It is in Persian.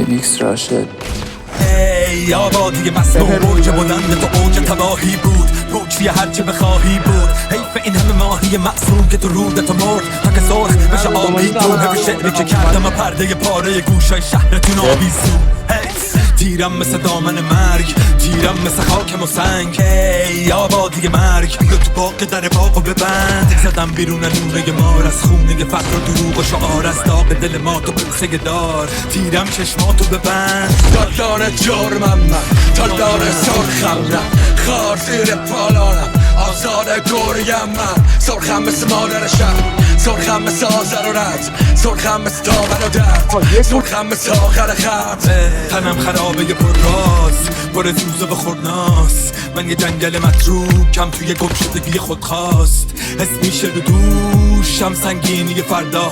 فیلیکس راشد. ای آبادی مسموم برج بلند تو اوج تباهی بود، پوچی هرچی بخواهی بود. حیف این همه ماهی معصوم که تو رودتو مرد تا که سرخ بشه آبی تو. حیف شعری که کردم پرده پاره گوشای شهرتون آویزون. تیرم مثل دامن مرگ، تیرم مثل خاکم و سنگ. ای آبادی مرگ، بیا تو باغ در باغو ببند. زدم بیرون نوره مار از خونه فقر و دروغ و شعار، از داغ دل ما تو بوسه دار. تیرم چشماتو ببند. دار جرمم من، تالدار سرخم من، خار زیر پالانم، آزاد گوریم من. سرخم مثل مادر شهر، سرخم مثل آذر و رد، سرخم مثل دامن و درد، سرخم مثل آخر خط. تنم خرابه پر راز، پر زوزه و خورناس. من یه جنگل متروکم توی گمشدگی خودخواست. حس میشه رو دوشم سنگینی فردا.